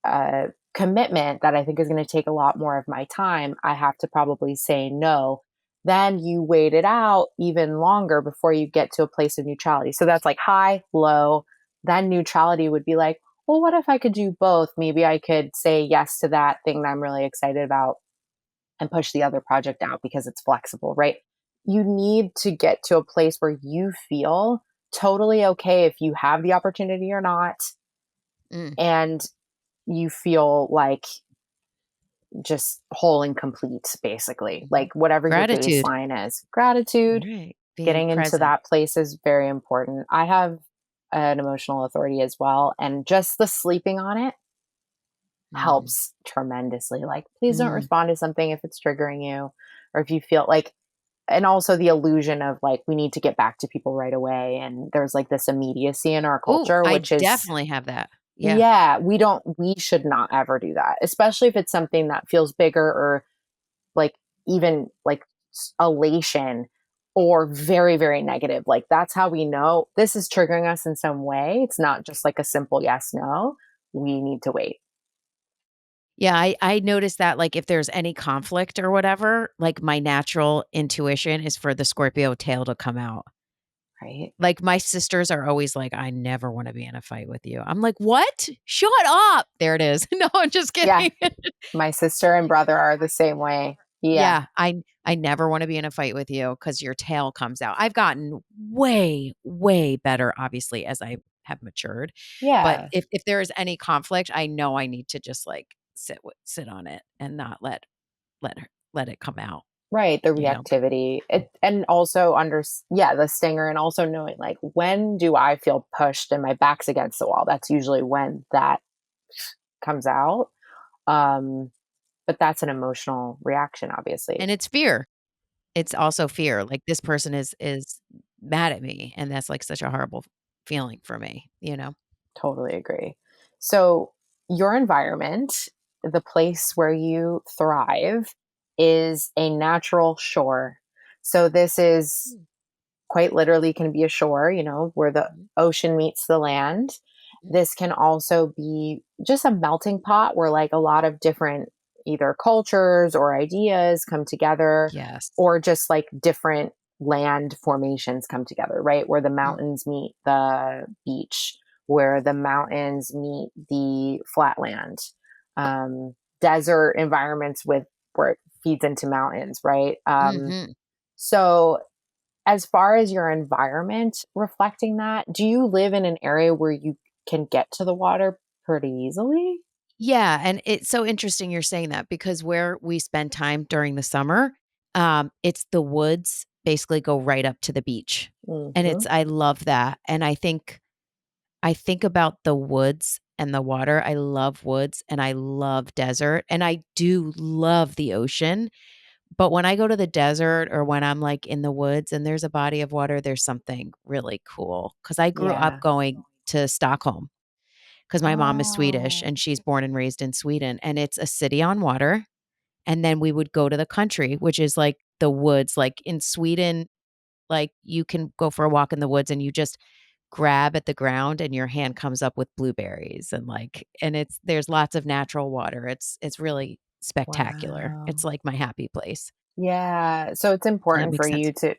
uh, commitment that I think is going to take a lot more of my time. I have to probably say no. Then you wait it out even longer before you get to a place of neutrality. So that's like high, low. Then neutrality would be like, well, what if I could do both? Maybe I could say yes to that thing that I'm really excited about and push the other project out because it's flexible, right? You need to get to a place where you feel totally okay if you have the opportunity or not. mm. And you feel like just whole and complete, basically, Mhm. like whatever your Gratitude. baseline is. Gratitude, Right. Being getting into present. that place is very important. I have an emotional authority as well. And just the sleeping on it Mhm. helps tremendously. Like, please don't Mm. respond to something if it's triggering you, or if you feel like, and also the illusion of like we need to get back to people right away, and there's like this immediacy in our Ooh, culture, I which is, definitely have that. Yeah. yeah, we should not ever do that, especially if it's something that feels bigger, or like even like elation, or very, very negative. Like that's how we know this is triggering us in some way. It's not just like a simple yes no. We need to wait. Yeah, I noticed that, like, if there's any conflict or whatever, like, my natural intuition is for the Scorpio tail to come out. Right? Like, my sisters are always like, "I never wanna be in a fight with you." I'm like, "What? Shut up." There it is. No, I'm just Yeah. kidding. My sister and brother are the same way. Yeah. Yeah, I never wanna be in a fight with you because your tail comes out. I've gotten way, way better, obviously, as I have matured, but Yeah. if there is any conflict, I know I need to just, like, sit on it and not let it come out, Right, the you know? reactivity. And also yeah, the stinger, and also knowing, like, when do I feel pushed and my back's against the wall? That's usually when that comes out. Um, but that's an emotional reaction, obviously. And it's fear. It's also fear, like, this person is mad at me, and that's, like, such a horrible feeling for me, you know? Totally agree. So, your environment, the place where you thrive, is a natural shore. So, this is Mm, quite literally can be a shore, where the mhm, ocean meets the land. mhm. This can also be just a melting pot where, like, a lot of different either cultures or ideas come together, Yes. or just like different land formations come together, right? Where the Mm, mountains meet the beach, where the mountains meet the flatland, desert environments with where it feeds into mountains, right? mhm. So as far as your environment reflecting that, do you live in an area where you can get to the water pretty easily? Yeah, and it's so interesting you're saying that because where we spend time during the summer, it's the woods basically go right up to the beach. And Mhm. it's I love that. And I think about the woods and the water. I love woods and I love desert and I do love the ocean. But when I go to the desert or when I'm like in the woods and there's a body of water, there's something really cool. Cause I grew up Yeah. going to Stockholm. 'Cause my mom is Swedish Oh, and she's born and raised in Sweden, and it's a city on water, and then we would go to the country, which is like the woods, like in Sweden, like, you can go for a walk in the woods and you just grab at the ground and your hand comes up with blueberries and, like and it's there's lots of natural water. It's really spectacular. It's wow. like my happy place. Yeah. So it's Does that important for make sense? you to,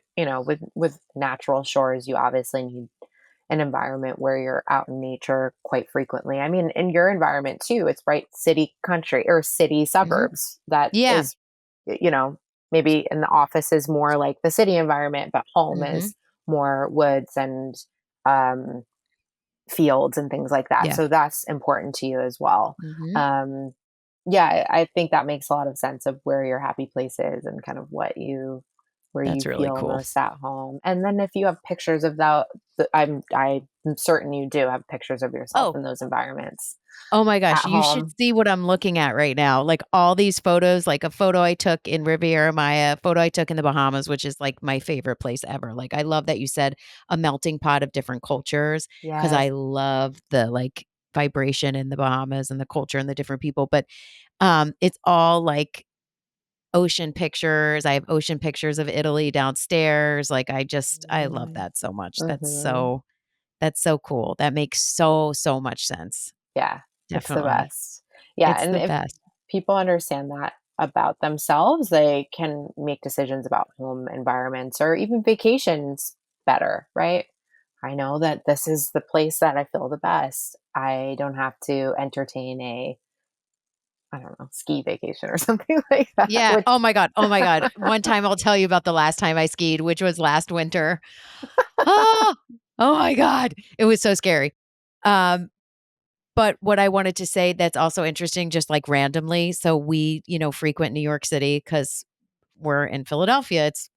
with natural shores, you obviously need an environment where you're out in nature quite frequently. I mean, in your environment too, it's right city country or city Mhm. suburbs that Yeah. is, you know, maybe in the office is more like the city environment, but home Mhm. is more woods and um, fields and things like that. Yeah. So that's important to you as well. Mhm. Um, yeah, I think that makes a lot of sense of where your happy place is and kind of where you That's really feel cool. most at home. And then if you have pictures of I'm certain you do have pictures of yourself Oh, in those environments oh my at gosh, you should home. see what I'm looking at right now. Like all these photos, like a photo I took in Riviera Maya, a photo I took in the Bahamas, which is like my favorite place ever. Like I love that you said a melting pot of different cultures because Yes. I love the like vibration in the Bahamas and the culture and the different people. But it's all like ocean pictures. I have ocean pictures of Italy downstairs. Like I love Mm. that so much. Mhm. That's so cool. That makes so, so much sense. Yeah, it's the Definitely. best. Yeah, It's and the if best. people understand that about themselves, they can make decisions about home environments or even vacations better, right? I know that this is the place that I feel the best. I don't have to entertain I don't know, ski vacation or something like that, Yeah. which Oh my god. Oh my god. One time I'll tell you about the last time I skied, which was last winter. Oh, oh my god. It was so scary. Um, but what I wanted to say that's also interesting, just like randomly. So we, frequent New York City because we're in Philadelphia. It's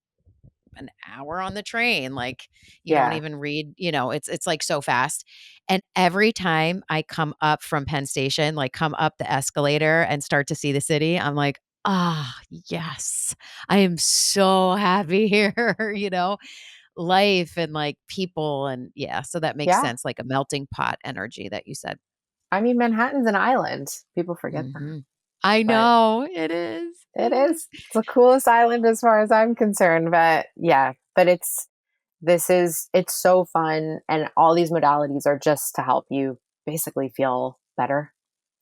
an hour on the train. Like you don't yeah. even read, it's like so fast. And every time I come up from Penn Station, like come up the escalator and start to see the city, I'm like, ah, yes, I am so happy here, life and like people. And yeah, so that makes Yeah. sense. Like a melting pot energy that you said. I mean, Manhattan's an island. People forget that, I but know it is. it It is. is. It's the coolest island as far as I'm concerned, but yeah, but it's so fun, and all these modalities are just to help you basically feel better,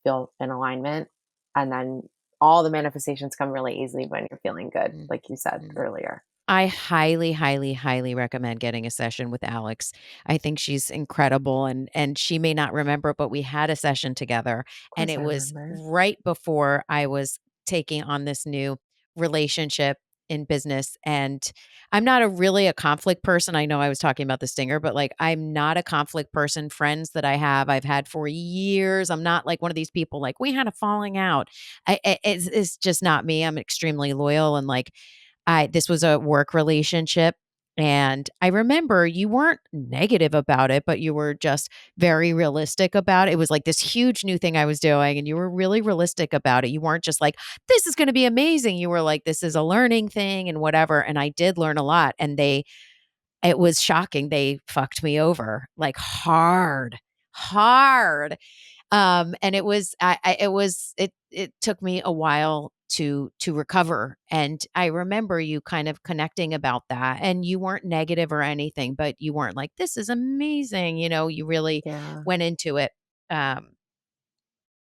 feel in alignment, and then all the manifestations come really easily when you're feeling good, like you said Mhm. earlier. I highly, highly, highly recommend getting a session with Alex. I think she's incredible, and she may not remember, but we had a session together, Of and course it I was remember. right before I was taking on this new relationship in business. And I'm not really a conflict person. I know I was talking about the stinger, but like I'm not a conflict person. Friends that I've had for years. I'm not like one of these people like we had a falling out. It's just not me. I'm extremely loyal, and like this was a work relationship, and I remember you weren't negative about it, but you were just very realistic about it. It was like this huge new thing I was doing, and you were really realistic about it. You weren't just like, this is going to be amazing. You were like, this is a learning thing and whatever. And I did learn a lot. And it was shocking. They fucked me over like hard, hard. And it was it took me a while to recover, and I remember you kind of connecting about that, and you weren't negative or anything, but you weren't like, this is amazing, you really Yeah. went into it.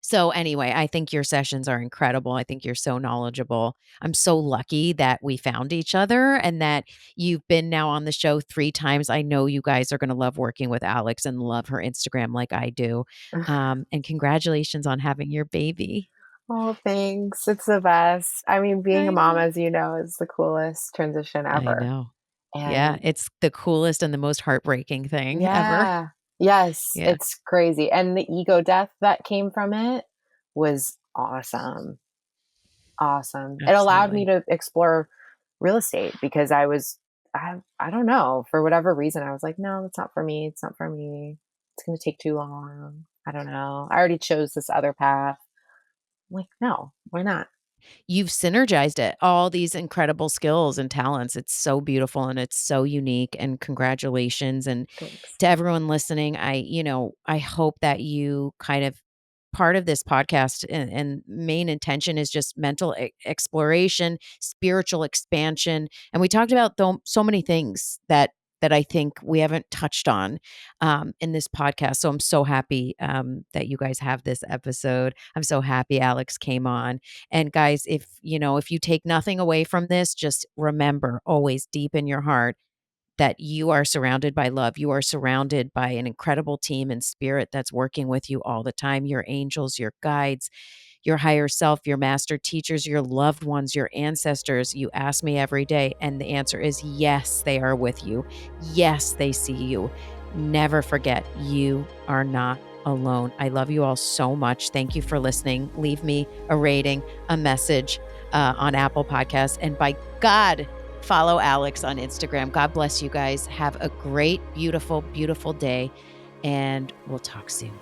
So anyway, I think your sessions are incredible. I think you're so knowledgeable. I'm so lucky that we found each other and that you've been now on the show 3 times. I know you guys are going to love working with Alex and love her Instagram like I do. And congratulations on having your baby. Oh, thanks. It's the best. I mean, being a I mom, know. as you know, is the coolest transition I ever. know. Yeah, And it's the coolest and the most heartbreaking thing ever. yeah. Yes, Yeah, it's crazy. And the ego death that came from it was awesome. Awesome. It allowed me absolutely. to explore real estate because I don't know, for whatever reason I was like, no, it's not for me. It's not for me. It's going to take too long. I don't know. I already chose this other path. I'm like, no, why not? You've synergized it, all these incredible skills and talents. It's so beautiful and it's so unique, and congratulations. And Thanks. to everyone listening, I hope that you kind of part of this podcast and main intention is just mental exploration, spiritual expansion. And we talked about so many things that I think we haven't touched on in this podcast. So I'm so happy that you guys have this episode. I'm so happy Alex came on. And guys, if you take nothing away from this, just remember always deep in your heart that you are surrounded by love. You are surrounded by an incredible team and spirit that's working with you all the time. Your angels, your guides, your higher self, your master teachers, your loved ones, your ancestors. You ask me every day, and the answer is yes, they are with you. Yes, they see you. Never forget, you are not alone. I love you all so much. Thank you for listening. Leave me a rating, a message on Apple Podcasts. And by God, follow Alex on Instagram. God bless you guys. Have a great, beautiful, beautiful day. And we'll talk soon.